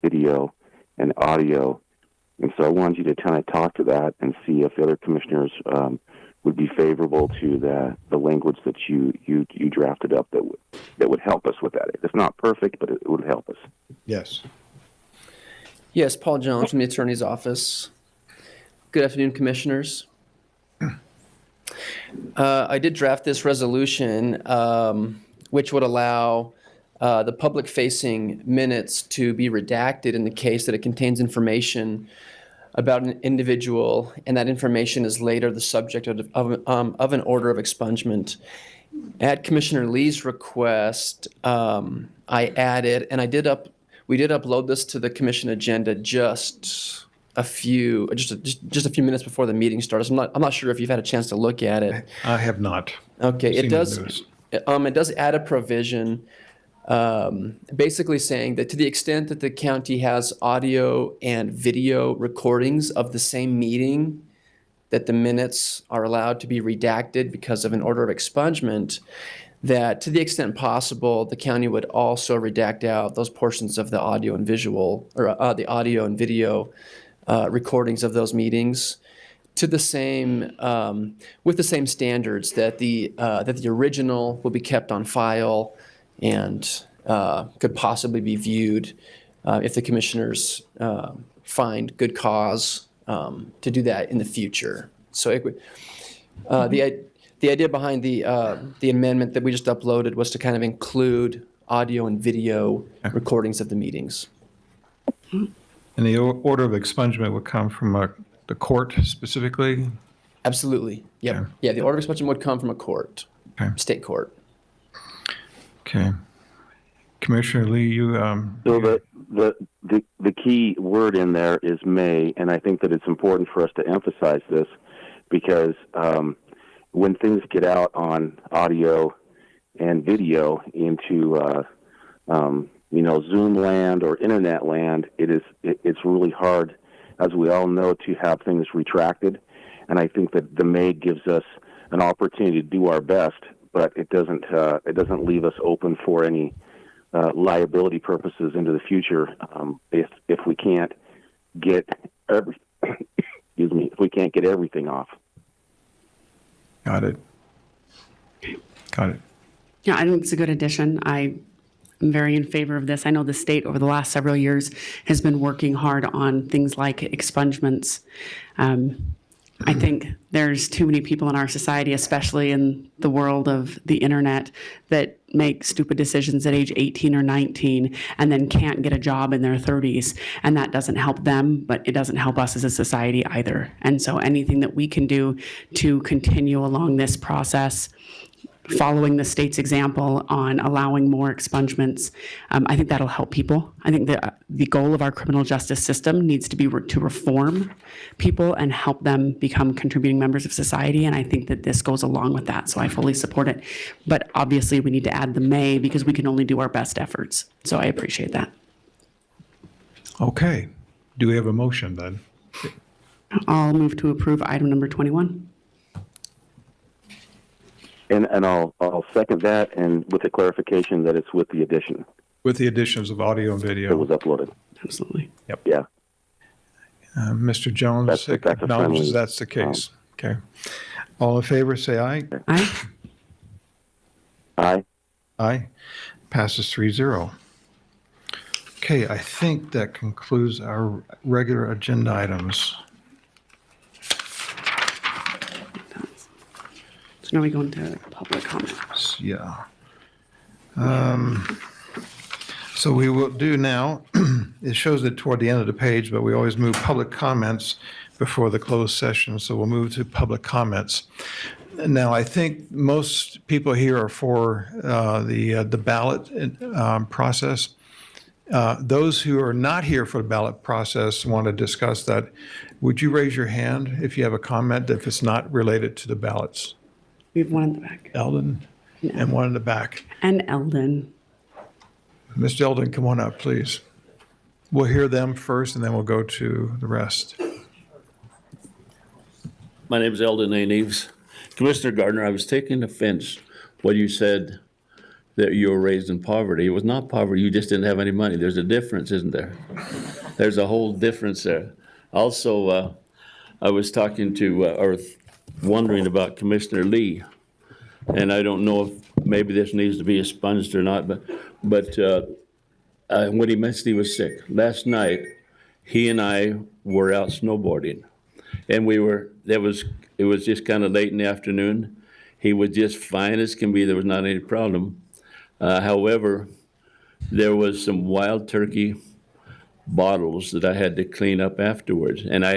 video, and audio. And so I wanted you to kind of talk to that and see if the other commissioners would be favorable to the language that you drafted up that would help us with that. It's not perfect, but it would help us. Yes. Yes, Paul Jones from the Attorney's Office. Good afternoon, Commissioners. I did draft this resolution, which would allow the public-facing minutes to be redacted in the case that it contains information about an individual, and that information is later the subject of an order of expungement. At Commissioner Lee's request, I added, and we did upload this to the commission agenda just a few minutes before the meeting started. So I'm not sure if you've had a chance to look at it. I have not. Okay, seen it the does. news. It does add a provision, basically saying that to the extent that the county has audio and video recordings of the same meeting, that the minutes are allowed to be redacted because of an order of expungement, that to the extent possible, the county would also redact out those portions of the audio and visual, or the audio and video recordings of those meetings to the same, with the same standards, that the original will be kept on file and could possibly be viewed if the commissioners find good cause to do that in the future. So it would, the idea behind the amendment that we just uploaded was to kind of include audio and video recordings of the meetings. And the order of expungement would come from the court specifically? Absolutely. Yep. Okay. Yeah, the order of expungement would come from a court, Okay. state court. Okay. Commissioner Lee, you... So the key word in there is may, and I think that it's important for us to emphasize this because when things get out on audio and video into Zoom land or internet land, it's really hard, as we all know, to have things retracted. And I think that the may gives us an opportunity to do our best, but it doesn't leave us open for any liability purposes into the future if we can't get if we can't get everything off. Got it. Yeah, I think it's a good addition. I'm very in favor of this. I know the state over the last several years has been working hard on things like expungements. I think there's too many people in our society, especially in the world of the internet, that make stupid decisions at age 18 or 19 and then can't get a job in their 30s. And that doesn't help them, but it doesn't help us as a society either. And so anything that we can do to continue along this process, following the state's example on allowing more expungements, I think that'll help people. I think the goal of our criminal justice system needs to be to reform people and help them become contributing members of society, and I think that this goes along with that, so I fully support it. But obviously, we need to add the may because we can only do our best efforts, so I appreciate that. Okay. Do we have a motion then? I'll move to approve item number 21. And I'll second that, and with the clarification that it's with the addition With the additions of audio and that video. was uploaded. Absolutely. Yeah. Mr. Jones That's a acknowledges friendly, that's the case. Okay. All in favor, say aye. Aye. Aye. Aye. Passes 3-0. Okay, I think that concludes our regular agenda items. So now we go into public comment. Yeah. So we will do now, it shows it toward the end of the page, but we always move public comments before the closed session, so we'll move to public comments. Now, I think most people here are for the ballot process. Those who are not here for the ballot process want to discuss that. Would you raise your hand if you have a comment if it's not related to the ballots? We have one in the back. Eldon and one in the back. And Eldon. Mr. Eldon, come on up, please. We'll hear them first, and then we'll go to the rest. My name is Eldon A. Neves. Commissioner Gardner, I was taking offense when you said that you were raised in poverty. It was not poverty, you just didn't have any money. There's a difference, isn't there? There's a whole difference there. Also, I was talking to, or wondering about Commissioner Lee, and I don't know if maybe this needs to be expunged or not, but when he mentioned he was sick, last night, he and I were out snowboarding, and it was just kind of late in the afternoon. He was just fine as can be. There was not any problem. However, there was some wild turkey bottles that I had to clean up afterwards, and I